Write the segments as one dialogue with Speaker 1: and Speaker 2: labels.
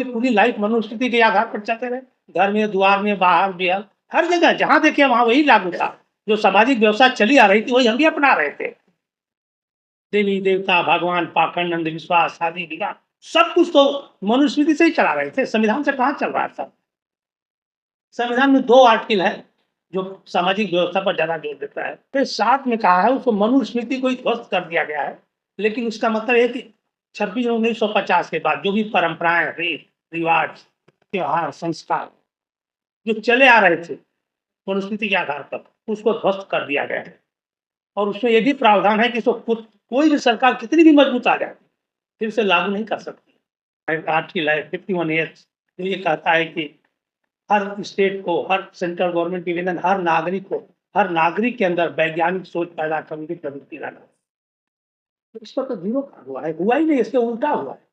Speaker 1: पूरी लाइफ मनुस्मृति के आधार पर चलते रहे। घर में, द्वार में, बाहर भी, हर जगह जहाँ देखिए वहाँ वही लागू था। जो सामाजिक व्यवस्था चली आ रही थी वही हम भी अपना रहे थे। देवी देवता, भगवान, पाखंड, अंधविश्वास, शादी विवाह सब कुछ तो मनुस्मृति से ही चला रहे थे। संविधान से कहाँ चल रहा था। संविधान में 2 आर्टिकल है जो सामाजिक व्यवस्था पर ज़्यादा जोर देता है। फिर साथ में कहा है उसको मनुस्मृति को ही ध्वस्त कर दिया गया है। लेकिन उसका मतलब है कि 26 जनवरी 1950 के बाद जो भी परंपराएं, रीत रिवाज, त्योहार, संस्कार जो चले आ रहे थे मनुस्मृति के आधार पर, उसको ध्वस्त कर दिया गया है। और उसमें ये भी प्रावधान है कि इसको कोई भी सरकार कितनी भी मजबूत आ जाए फिर से लागू नहीं कर सकती। आर्टिकल है 51A जो ये कहता है कि हर स्टेट को, हर सेंट्रल गवर्नमेंट की विधान हर नागरिक के अंदर वैज्ञानिक सोच पैदा करने की प्रवृत्ति लाना। तो इस पर तो जीरो हुआ है, हुआ ही नहीं, इसके उल्टा हुआ है।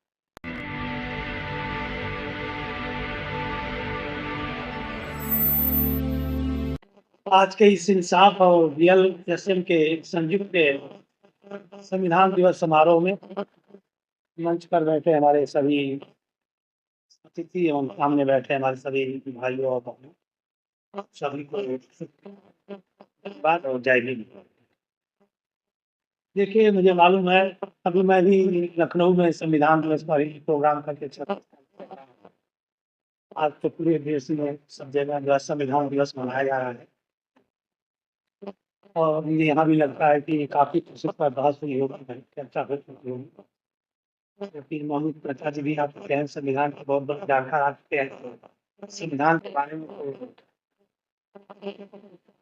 Speaker 1: आज के इस इंसाफ और रियल एसएम के संयुक्त संविधान दिवस समारोह में मंच पर बैठे हमारे सभी अतिथि एवं सामने बैठे हमारे सभी भाइयों और बहनों, सभी को बात और जय हिंद। देखिए मुझे मालूम है, अभी मैं भी लखनऊ में संविधान दिवस पर ही प्रोग्राम करके चला। आज तो पूरे देश में सब जगह जो है संविधान दिवस मनाया जा रहा है और मुझे यहाँ भी लगता है कि काफ़ी कुछ पर बहस हुई होगी, चर्चा हो चुकी होगी। क्योंकि मोहम्मद प्रसाद जी भी आप कहते हैं संविधान के बहुत बड़े जानकार आ चुके हैं, तो संविधान के बारे में तो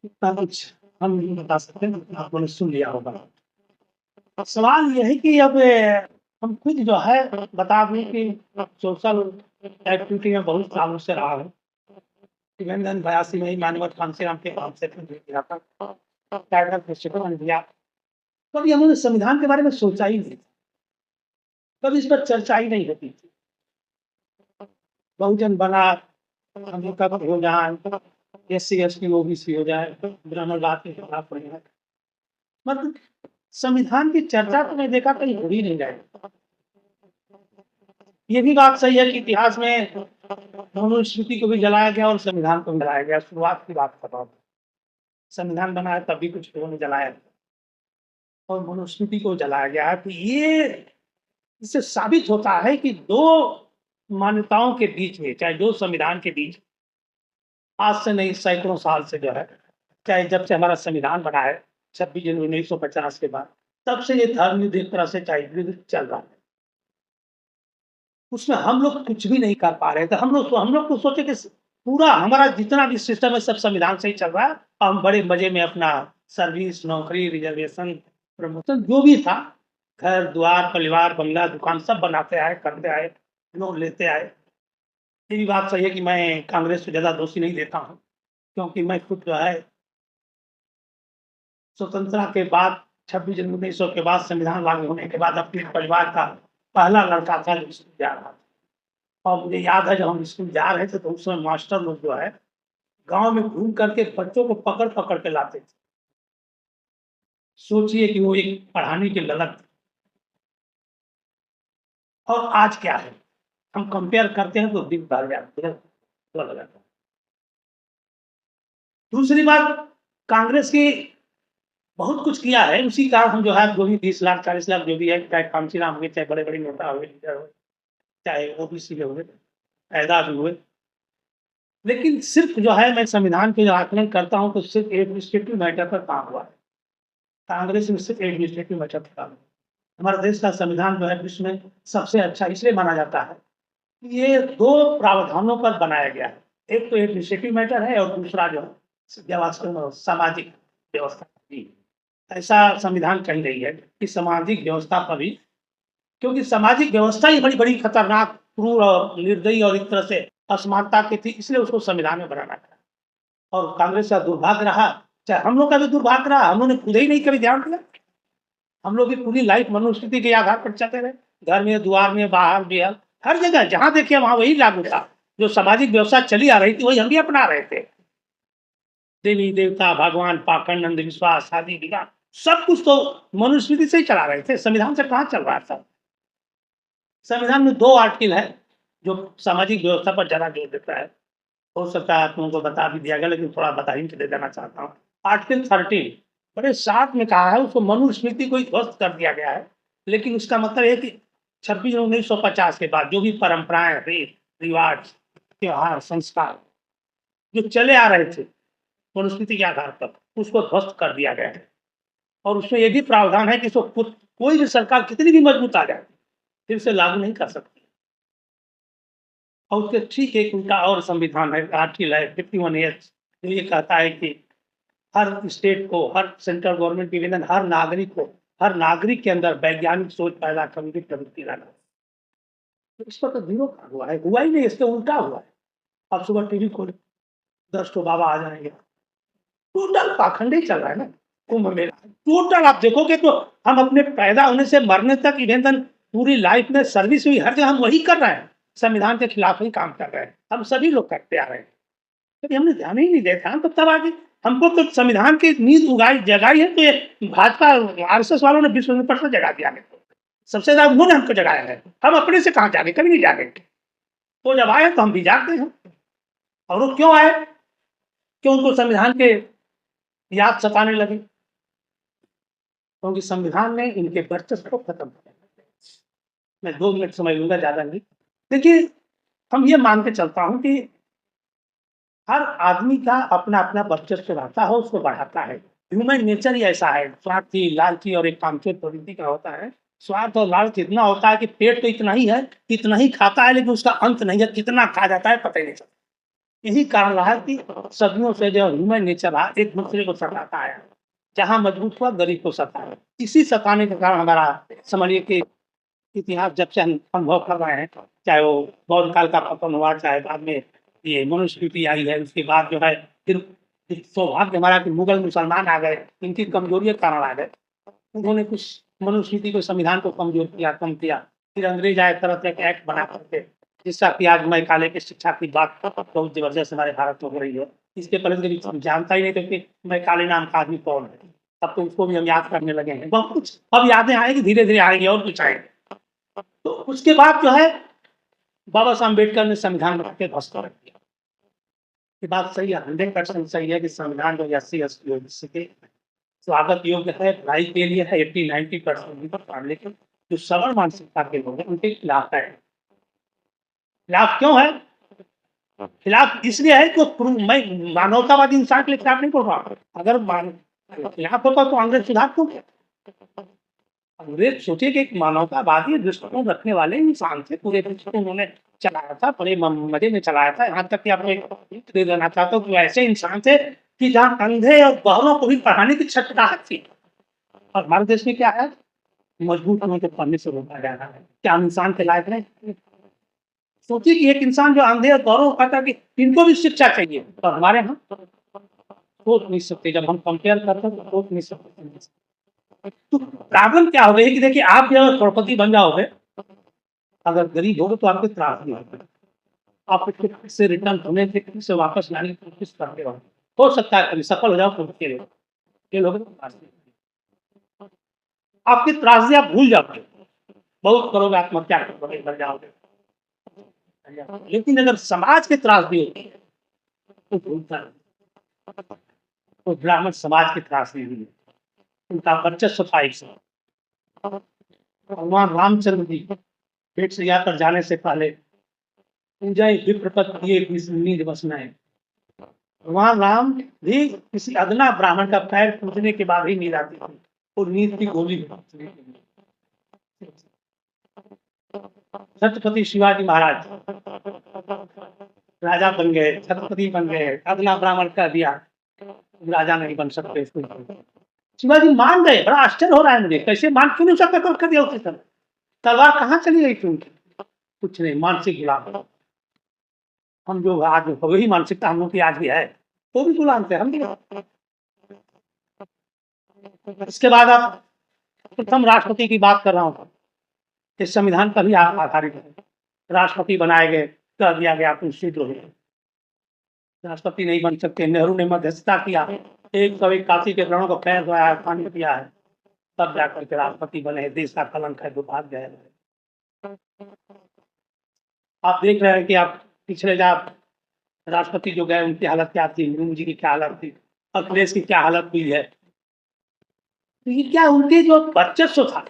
Speaker 1: इतना कुछ हम नहीं बता सकते, आप लोगों ने सुन लिया होगा। सवाल ये है कि अब हम खुद जो है बता दें कि सोशल एक्टिविटी में बहुत सालों से रहा है। 82 में ही मानवत कांसीराम के नाम से गिरा था, टाइगर फेस्टिवल बन गया। कभी हमने संविधान के बारे में सोचा ही नहीं, कभी इस पर चर्चा ही नहीं होती थी। बहुजन बना, हम कब हो जाए, SC ST OBC हो जाए, ब्राह्मण बात के खिलाफ हो जाए, मतलब संविधान की चर्चा तो मैं देखा कहीं हो ही नहीं रही। ये भी बात सही है कि इतिहास में मनुस्मृति को भी जलाया गया और संविधान को भी जलाया गया। शुरुआत की बात कर रहा हूँ, संविधान बनाया तब भी कुछ लोगों ने जलाया और मनुस्मृति को जलाया गया है। तो ये इससे साबित होता है कि 2 मान्यताओं के बीच में, चाहे 2 संविधान के बीच, आज से नहीं सैकड़ों साल से जो है, चाहे जब से हमारा संविधान बना है 26 जनवरी 1950 के बाद, तब से ये धर्म युद्ध एक तरह से चाहे युद्ध चल रहा है। उसमें हम लोग कुछ भी नहीं कर पा रहे थे। हम लोग तो सोचे कि पूरा हमारा जितना भी सिस्टम है सब संविधान से ही चल रहा है और हम बड़े मजे में अपना सर्विस, नौकरी, रिजर्वेशन, प्रमोशन जो भी था, घर द्वार, परिवार, बंगला, दुकान सब बनाते आए, करते आए, लोन लेते आए। ये भी बात सही है कि मैं कांग्रेस को ज़्यादा दोषी नहीं देता हूँ, क्योंकि मैं खुद जो है स्वतंत्रता के बाद 26 जनवरी 1900 के बाद संविधान लागू होने के बाद अपने परिवार का पहला लड़का था जो स्कूल जा रहा था। और मुझे याद है जब हम स्कूल जा रहे थे तो उस समय मास्टर लोग जो है गांव में घूम करके बच्चों को पकड़ पकड़ के लाते थे। सोचिए कि वो एक पढ़ाने की ललक थी। और आज क्या है, हम कंपेयर करते हैं तो दिन भर जाते हैं। दूसरी बात, कांग्रेस की बहुत कुछ किया है, उसी कारण हम जो है जो भी 20 लाख 40 लाख जो भी है, चाहे कांशीराम हुए, चाहे बड़े बड़े नेता हुए, लीडर हुए, चाहे ओबीसी में हुए, एजाज हुए। लेकिन सिर्फ जो है मैं संविधान के जो आकलन करता हूँ तो सिर्फ एडमिनिस्ट्रेटिव मैटर पर काम हुआ है। कांग्रेस में सिर्फ एडमिनिस्ट्रेटिव मैटर पर काम। हमारे देश का संविधान जो है विश्व में सबसे अच्छा इसलिए माना जाता है कि ये 2 प्रावधानों पर बनाया गया है। एक तो एडमिनिस्ट्रेटिव मैटर है और दूसरा जो है सामाजिक व्यवस्था। ऐसा संविधान कही नहीं है कि सामाजिक व्यवस्था पर भी, क्योंकि सामाजिक व्यवस्था ही बड़ी बड़ी खतरनाक, क्रूर और निर्दयी और एक तरह से असमानता की थी, इसलिए उसको संविधान में बनाना था। और कांग्रेस का दुर्भाग्य रहा, चाहे हम लोग का भी दुर्भाग्य रहा, हम लोग ने खुद ही नहीं कभी ध्यान दिया। हम लोग की पूरी लाइफ मनुस्मृति के आधार पर चलते रहे। घर में, द्वार में, बाहर भी, हर जगह जहाँ देखिए वहाँ वही लागू था। जो सामाजिक व्यवस्था चली आ रही थी वही हम भी अपना रहे थे। देवी देवता, भगवान, पाखंड, अंधविश्वास, शादी विवाह सब कुछ तो मनुस्मृति से ही चला रहे थे। संविधान से कहाँ चल रहा था। संविधान में 2 आर्टिकल है जो सामाजिक व्यवस्था पर ज़्यादा जोर देता है। हो सकता है आप लोगों को बता भी दिया गया, लेकिन थोड़ा बता ही दे देना चाहता हूँ। आर्टिकल 13 बड़े साफ में कहा है, उसको मनुस्मृति को ही ध्वस्त कर दिया गया है, लेकिन उसका मतलब है कि 26 जनवरी 1950 के बाद जो भी परंपराएँ, रीत रिवाज, त्योहार, संस्कार जो चले आ रहे थे मनुस्मृति के आधार पर, उसको ध्वस्त कर दिया गया है। और उसमें ये भी प्रावधान है कि इसको कोई भी सरकार कितनी भी मजबूत आ जाए, फिर से लागू नहीं कर सकती। और उसके ठीक एक उल्टा और संविधान है, आर्टिकल है 51H, जो ये कहता है कि हर स्टेट को, हर सेंट्रल गवर्नमेंट की विधान हर नागरिक के अंदर वैज्ञानिक सोच पैदा करने की प्रवृत्ति लाना। तो इस पर तो ज़ीरो हुआ है, हुआ ही नहीं, इसके उल्टा हुआ है। अब सुबह टीवी खोले, 10 ठो बाबा आ जाएँगे। टोटल पाखंडी चल रहा है ना, कुंभ मेला। टोटल आप देखोगे तो हम अपने पैदा होने से मरने तक इवेन पूरी लाइफ में सर्विस हुई, हर जगह हम वही कर रहे हैं। संविधान के खिलाफ ही काम कर रहे हैं। हम सभी लोग करते आ रहे हैं। कभी हमने ध्यान ही नहीं दिया था, तो तब आगे हमको तो संविधान की नींव जगाई है, तो ये भाजपा आरएसएस वालों ने विश्व में परसों जगा दिया। सबसे ज़्यादा उन्होंने हमको जगाया है। हम अपने से कहाँ जागे, कभी नहीं जागेंगे। वो जब आए तो हम भी जागते हैं। और वो क्यों आए? कि उनको संविधान के याद सताने लगी, क्योंकि संविधान ने इनके वर्चस्व को खत्म किया। मैं 2 मिनट समय लूँगा, ज़्यादा नहीं। देखिए, हम ये मान के चलता हूँ कि हर आदमी का अपना-अपना वर्चस्व रहता है, उसको बढ़ाता है। ह्यूमन नेचर ही ऐसा है, स्वार्थी, लालची और एक कामचोर प्रवृत्ति का होता है। स्वार्थ और लालच इतना होता है कि पेट तो इतना ही है, इतना ही खाता है, लेकिन उसका अंत नहीं है, कितना खा जाता है पता ही नहीं चलता। यही कारण रहा कि सदियों से जो ह्यूमन नेचर रहा, एक दूसरे को सताता आया। जहाँ मजबूत हुआ, गरीब को सताया। इसी सताने के कारण हमारा समझिए कि इतिहास जब से हम अनुभव कर रहे हैं, चाहे वो बौद्ध काल का पतन हुआ, चाहे बाद में ये मनुस्मृति आई है, उसके बाद जो है फिर सौभाग्य हमारा कि मुगल मुसलमान आ गए, इनकी कमजोरी के कारण आ गए। उन्होंने कुछ मनुस्मृति को, संविधान को कमजोर किया, कम किया। फिर अंग्रेज आए, तरह-तरह के एक्ट बना करके, जिसका कि आज मैं काले की शिक्षा की बात बहुत ज़बरदस्त हमारे भारत में हो रही है। इसके पहले कभी हम जानता ही नहीं थे कि मैं काले नाम का आदमी कौन है। अब तो उसको भी हम याद करने लगे हैं। बहुत कुछ अब यादें आएँगी, धीरे-धीरे आएँगी और कुछ आएँगे। तो उसके बाद जो है बाबा साहब अम्बेडकर ने संविधान बना के ध्वस्त कर दिया। ये बात सही है, 100% सही है कि संविधान जो 80-80 ओबीसी के स्वागत योग्य है, भलाई के लिए है, 80-90% लेकिन जो सबल मानसिकता के लोग हैं उनके खिलाफ है। खिलाफ क्यों है? खिलाफ इसलिए है कि मैं मानवतावादी इंसान के खिलाफ नहीं बोल रहा हूँ। अगर खिलाफ होता तो अंग्रेज सुधार क्यों किया? अंग्रेज सोचिए कि एक मानवतावादी दृष्टिकोण रखने वाले इंसान थे, पूरे देश को उन्होंने चलाया था, बड़े मज़े में चलाया था। यहाँ तक कि आपको एक हिंट दे देना चाहता हूँ कि ऐसे इंसान थे कि जहाँ अंधे और बहरों को भी पढ़ाने की छटपटाहट थी। और हमारे देश में क्या है? मजबूर उन्हें तो पढ़ने से रोका जा रहा है। क्या हम इंसान के लायक नहीं? सोचिए कि एक इंसान जो अंधे और बहरों को कहता है कि इनको भी शिक्षा चाहिए, और हमारे यहाँ सोच नहीं सकते। जब हम कंपेयर करते हैं तो सोच नहीं सकते। तो प्रॉब्लम क्या हो गई कि देखिए, आप जब करोड़पति बन जाओगे, अगर गरीब होगे तो आपके त्रास नहीं होगा। आप फिर से रिटर्न होने से फिर से वापस लाने की कोशिश करते रहो। हो सकता है कभी सफल हो जाओ, तो फेल होगे तो त्रास नहीं। आपकी त्रासदी आप भूल जाओगे, बहुत करोगे, आत्महत्या करोगे, मर जाओगे। लेकिन अगर समाज की त्रासदी होगी तो भूलता नहीं। तो ब्राह्मण समाज की त्रासदी हुई, उनका वर्चस्व था एक समय। भगवान रामचंद्र जी पेट से यात्रा जाने से पहले पूजाएँ विप्रपत किए नींद बसनाएँ। भगवान राम भी किसी अदना ब्राह्मण का पैर पूजने के बाद ही नींद आती थी। वो नींद की गोली छत्रपति शिवाजी महाराज राजा बन गए, छत्रपति बन गए, अदना ब्राह्मण कह दिया, राजा नहीं बन सकते। शिवाजी मान गए, बड़ा आश्चर्य हो रहा है मुझे, कैसे मान क्यों नहीं सकते? कर दिया उसी समय। तलवार कहाँ चली गई थी उनकी? कुछ नहीं, मानसिक गुलाम। हम जो आज वही मानसिकता हम लोग की आज भी है, वो भी गुलाम थे, हम भी। इसके बाद आप प्रथम राष्ट्रपति की बात कर रहा हूँ, इस संविधान पर ही आधारित है। राष्ट्रपति बनाए गए, कह दिया गया तुम शूद्र हो, राष्ट्रपति नहीं बन सकते। नेहरू ने मध्यस्थता किया, 181 के रणों को पैर धोया, पानी पिया है, तब जाकर के राष्ट्रपति बने। देश का कलंक है, दुर्भाग्य है। आप देख रहे हैं कि आप पिछले जब राष्ट्रपति जो गए उनकी हालत क्या थी, मुर्मू जी की क्या हालत थी, अखिलेश की क्या हालत हुई है। तो ये क्या उनके जो वर्चस्व था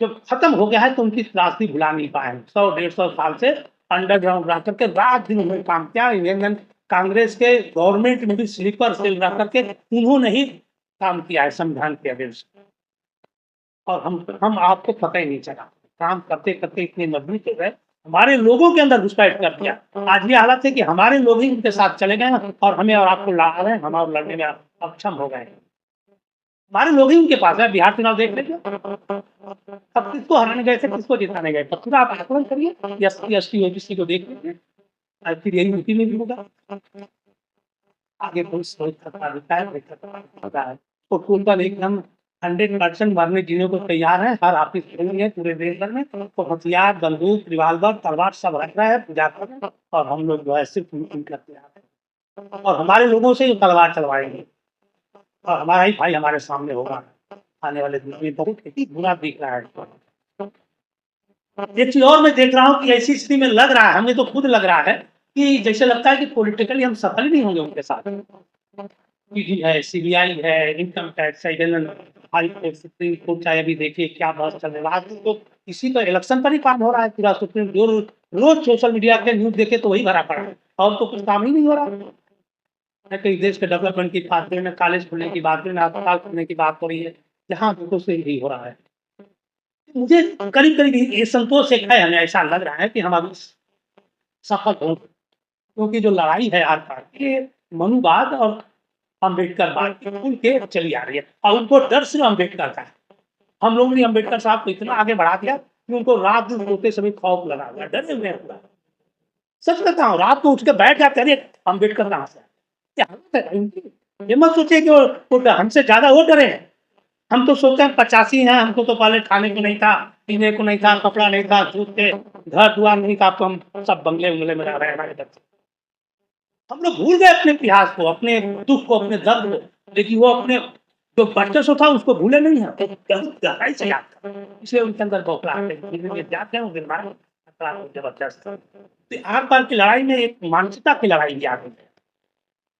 Speaker 1: जब खत्म हो गया है, तो उनकी त्रासदी भुला नहीं पाए हैं। 100-150 साल से अंडरग्राउंड रह करके रात दिन उन्होंने काम किया। इंडियन कांग्रेस के गवर्नमेंट में भी स्लीपर सेल रह करके उन्होंने ही काम किया है संविधान के अगेंस्ट। और हम आपको पता ही नहीं चला, काम करते करते इतने मजबूत हो गए, हमारे लोगों के अंदर घुसपैठ कर दिया। आज ये हालत है कि हमारे लोग ही उनके साथ चले गए और हमें और आपको लड़ा रहे हैं, हम और लड़ने में अक्षम हो गए। हमारे लोग ही उनके पास है। बिहार चुनाव देख लीजिए, अब किसको हराने गए थे, किसको जिताने गए थे, पूरा आप आकलन करिए। एससी ओबीसी को देख लीजिए, फिर यही यूपी में भी होगा। आगे पुलिस है तो टोटल एकदम 100% मरने जीने को तैयार है। हर ऑफिस है पूरे देश भर में, तो हथियार, बंदूक, रिवाल्वर, तलवार सब रख रहा है पूजा कर रहे हैं, और हम लोग जो है सिर्फ मीटिंग करते हैं और हमारे लोगों से ही तलवार चलवाएंगे और हमारा ही भाई हमारे सामने होगा आने वाले दिनों में। बहुत ही बुरा दिख रहा है। एक चीज और मैं देख रहा हूँ कि ऐसी स्थिति में लग रहा है, हमें तो खुद लग रहा है कि जैसे लगता है कि पॉलिटिकली हम सफल नहीं होंगे उनके साथ। ईडी है, सीबीआई है, इनकम टैक्स है, हाई कोर्ट, सुप्रीम कोर्ट, चाहे अभी देखिए क्या बहस चल रहा है। आज तो इसी का इलेक्शन पर ही काम हो रहा है पूरा। सुप्रीम जो रोज सोशल मीडिया के न्यूज देखे तो वही भरा पड़ा है, और तो कुछ काम ही नहीं हो रहा है। न कहीं देश के डेवलपमेंट की बात करें, न कॉलेज खुलने की बात करें, न अस्पताल खुलने की बात हो रही है, जहाँ देखो से यही हो रहा है। मुझे करीब करीब ये संतोष एक है, हमें ऐसा लग रहा है कि हम अभी सफल हों, क्योंकि जो लड़ाई है आर पार ये मनुवाद और अम्बेडकरवाद की खुल के चली आ रही है, और उनको डर सिर्फ अम्बेडकर का है। हम लोगों ने अम्बेडकर साहब को इतना आगे बढ़ा दिया कि उनको रात दिन सोते समय खौफ लगा हुआ, डरे हुए हैं पूरा। सच कहता हूँ, रात को उठ के बैठ जाते हैं, अरे अम्बेडकर कहाँ से क्या हालत है इनकी। ये मत सोचिए कि वो हमसे ज्यादा वो डरे हैं। हम तो सोचते हैं 85 हैं, हमको तो पहले खाने को नहीं था, पीने को नहीं था, कपड़ा नहीं था, जूते, घर दुआर नहीं था, तो हम सब बंगले उंगले में रह रहे हैं हमारे दर से। हम लोग भूल गए अपने इतिहास को, अपने दुख को, अपने दर्द को, लेकिन वो अपने जो वर्चस्व था उसको भूले नहीं है, बहुत गहराई से याद था, इसलिए उनके अंदर बौखलाहट जाते हैं जबरदस्त। तो आर पार की लड़ाई में एक मानसिकता की लड़ाई भी आ गई है।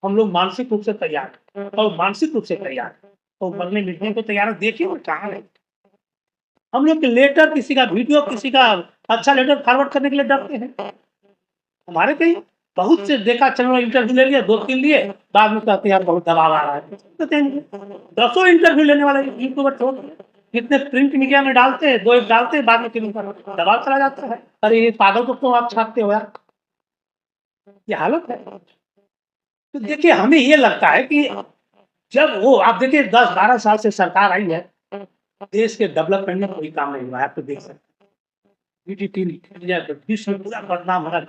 Speaker 1: हम लोग मानसिक रूप से तैयार हैं, और मानसिक रूप से तैयार हैं, तो मरने मिटने को तैयार है। देखिए वो कहाँ है। हम लोग के लेटर, किसी का वीडियो, किसी का अच्छा लेटर फॉरवर्ड करने के लिए डरते हैं। हमारे कहीं बहुत से देखा, चलो इंटरव्यू ले लिया, 2-3 लिए, बाद में कहते हैं यार बहुत दबाव आ रहा है। कहते हैं 10 इंटरव्यू लेने वाले यूट्यूबर छोड़ दिए, कितने प्रिंट मीडिया में डालते हैं, 2-1 डालते हैं, बाद में फिर दबाव चला जाता है। अरे ये पागल को क्यों आप छापते हो यार, ये हालत है। तो देखिए हमें ये लगता है कि जब वो आप देखिए 10-12 साल से सरकार आई है, देश के डेवलपमेंट में कोई काम नहीं हुआ है। आप तो देख सकते हैं जीडीपी विश्व में पूरा बदनाम हो रहा है,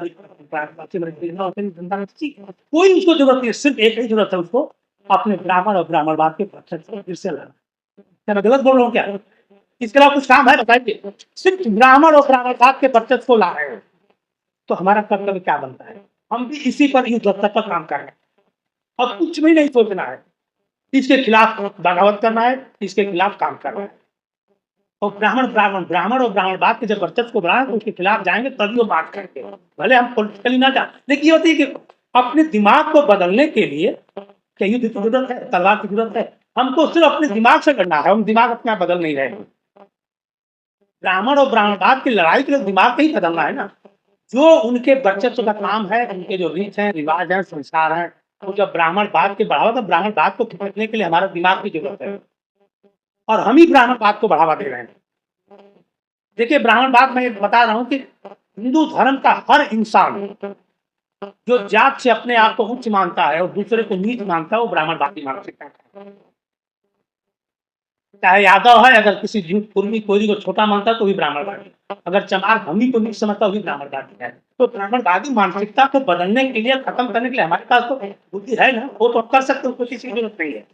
Speaker 1: कोई उसको जरूरत नहीं है, सिर्फ एक ही जरूरत है उसको, अपने ब्राह्मण और ब्राह्मणवाद के पक्ष से फिर से लड़ना। क्या मैं गलत बोल रहा हूँ क्या? इसके अलावा कुछ काम है बताइए? सिर्फ ब्राह्मण और ब्राह्मणवाद के पक्ष को ला रहे हैं, तो हमारा कर्तव्य क्या बनता है? हम भी इसी पर युद्ध स्तर पर काम कर रहे हैं, और कुछ भी नहीं सोचना है, इसके खिलाफ बगावत करना है, इसके खिलाफ काम करना है। और ब्राह्मण और ब्राह्मणवाद के जब वर्चस्व को बढ़ाएं तो उसके खिलाफ जाएंगे, तभी वो बात करेंगे। भले हम पॉलिटिकली ना जाए, लेकिन ये होती है कि अपने दिमाग को बदलने के लिए क्या युद्ध की जरूरत है, तलवार की जरूरत है? हमको सिर्फ अपने दिमाग से करना है, हम दिमाग अपना बदल नहीं रहे। ब्राह्मण और ब्राह्मणवाद की लड़ाई के लिए दिमाग ही बदलना है ना। जो उनके वर्चस्व का काम है, उनके जो रीत है, रिवाज है, संस्कार है, वो जब ब्राह्मणवाद के बढ़ावा, तो ब्राह्मणवाद को खींचने के लिए हमारा दिमाग की जरूरत है, और हम ही ब्राह्मणवाद को बढ़ावा दे रहे हैं। देखिए ब्राह्मणवाद में बता रहा हूं कि हिंदू धर्म का हर इंसान जो जात से अपने आप को उच्च मानता है और दूसरे को नीच मानता है, वो ब्राह्मणवादी मानसिकता है। चाहे यादव है, अगर किसी कुर्मी कोयली को छोटा मानता है तो भी ब्राह्मणवादी, अगर चमार भूमि को नीच समझता है वो भी ब्राह्मणवादी है। तो ब्राह्मणवादी मानसिकता को बदलने के लिए, खत्म करने के लिए हमारे पास तो बुद्धि है ना, वो तो कर सकते, उसको किसी की जरूरत नहीं है।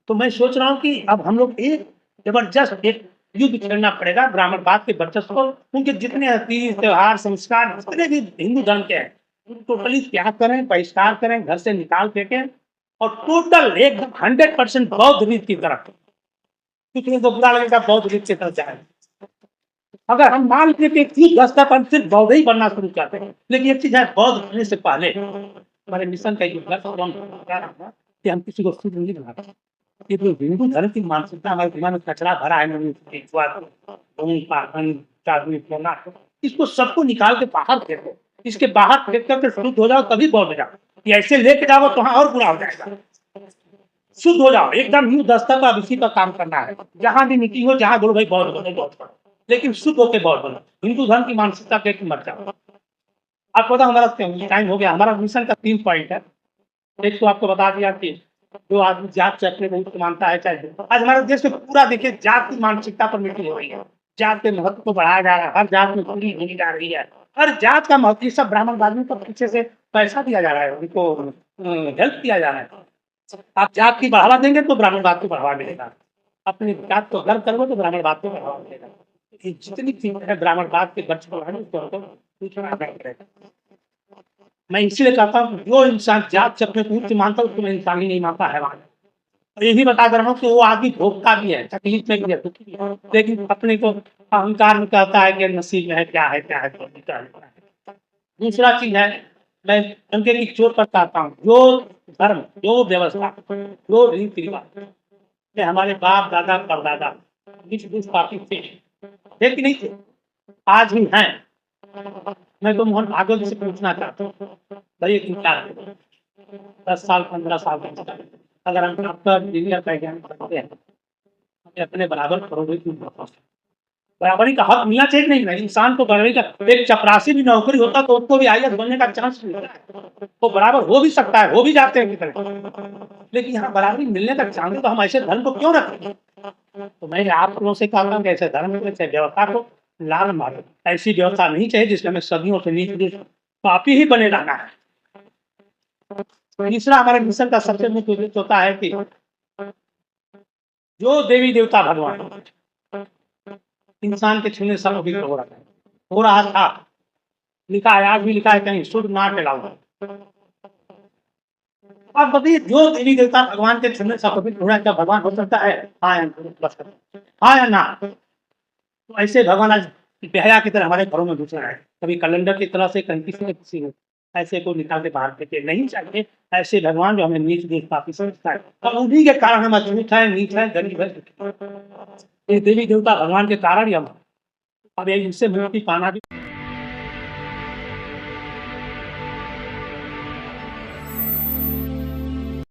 Speaker 1: तो मैं सोच रहा हूँ कि अब हम लोग एक जबरदस्त एक युद्ध छेड़ना पड़ेगा ब्राह्मणवाद के वर्चस्व को। उनके जितने तीज त्योहार संस्कार जितने भी हिंदू धर्म के हैं, उनको टोटली त्याग करें, बहिष्कार करें, घर से निकाल फेंकें, और टोटल एकदम 100% बौद्ध रीत की तरफ, क्योंकि इनको बुरा लगेगा बौद्ध रीत की तरफ जाए। अगर हम मान लीजिए कि इसी 10 सिर्फ बौद्ध ही बनना शुरू करते हैं, लेकिन एक चीज़ है, बौद्ध बनने से पहले हमारे मिशन का एक लक्ष्य और हम क्या रहा कि हम किसी को शुद्ध नहीं बनाते। ये जो हिंदू धर्म की मानसिकता हमारे दिमाग में कचरा भरा है, इसको सबको निकाल के बाहर फेंको। इसके बाहर फेंक कर शुद्ध हो जाओ, तभी बौद्ध जाओ। ये ऐसे लेके जाओ तो वहाँ और बुरा हो जाएगा। शुद्ध हो जाओ, एकदम न्यू दस्तक का इसी पर काम करना है। जहाँ भी मीटिंग हो, जहाँ बोलो भाई बौद्ध बनो, बौद्ध बनो, लेकिन शुद्ध होके बौद्ध बनो। हिंदू धर्म की मानसिकता देख के मत जाओ। आपको पता हमारा टाइम हो गया। हमारा मिशन का 3 पॉइंट है। एक तो आपको बता दिया कि जो आदमी जात से अपने को उच्च मानता है, चाहे आज हमारे देश में पूरा देखिए जात की मानसिकता पर मीटिंग हो रही है। जात के महत्व को बढ़ाया जा रहा है, हर जात में पूरी होनी जा रही है, हर जात का महत्व। ये सब ब्राह्मणवादियों को पीछे से पैसा दिया जा रहा है, उनको हेल्प किया जा रहा है। आप जात की बढ़ावा देंगे तो ब्राह्मणवाद को बढ़ावा मिलेगा, अपनी जात को गर्व करोगे तो ब्राह्मणवाद को बढ़ावा मिलेगा। ये जितनी चीजें है ब्राह्मणवाद के गच्छ को बढ़ाने उसको पूछना पड़ेगा। मैं इसीलिए कहता हूँ जो इंसान जात से अपने को उच्च मानता है उसको मैं इंसान ही नहीं मानता, हैवान है। और यही बता दे रहा हूँ कि वो आदमी भोगता भी है, तकलीफ में भी है, दुखी भी है, लेकिन अपने को अहंकार में कहता है कि नसीब में है, क्या है क्या है, तो क्या है। दूसरा चीज है, मैं डंके की चोट पर कहता हूँ, जो धर्म, जो व्यवस्था, जो रीति रिवाज ये हमारे बाप दादा परदादा काफी थे कि नहीं थे, आज भी हैं। मैं तो मोहन भागवत से पूछना चाहता हूँ, भाई क्या 10 साल 15 साल तक अगर हम डॉक्टर इंजीनियर वैज्ञानिक बनते हैं, हमें अपने बराबर करोगे क्यों? बराबरी का हक मिलना चाहिए नहीं? नहीं, इंसान को बराबरी का, एक चपरासी भी नौकरी होता तो उसको भी आईएएस बनने का चांस मिलता है, वो बराबर हो भी सकता है, हो भी जाते हैं कितने, लेकिन यहाँ बराबरी मिलने का चांस, तो हम ऐसे धर्म को क्यों रखें? तो मैं आप लोगों से कहता हूँ कि ऐसे धर्म को, ऐसे व्यवस्था को लाल मारो। ऐसी व्यवस्था नहीं चाहिए जिसमें हमें सदियों से नीच पापी ही बने रहना है। तीसरा हमारे मिशन का सबसे मुख्य उद्देश्य होता है कि जो देवी देवता भगवान इंसान के छूने से पवित्र हो रहा था, लिखा है, आज भी लिखा है कहीं, शुद्ध ना फैलाओ। अब बताइए, जो देवी देवता भगवान के छूने से पवित्र हो रहा है, क्या भगवान हो सकता है? हाँ या ना? तो ऐसे भगवान आज बेहया की तरह हमारे घरों में घुस रहा है, कभी कैलेंडर की तरह से, कहीं किसी न किसी को ऐसे को निकाल के बाहर फेंके नहीं चाहिए। ऐसे भगवान जो हमें नीच देख काफी समझता है, और उन्हीं के कारण हम अछूत है, नीच है, गरीब है। ये देवी देवता भगवान के कारण ही हम अब इनसे मुक्ति पाना भी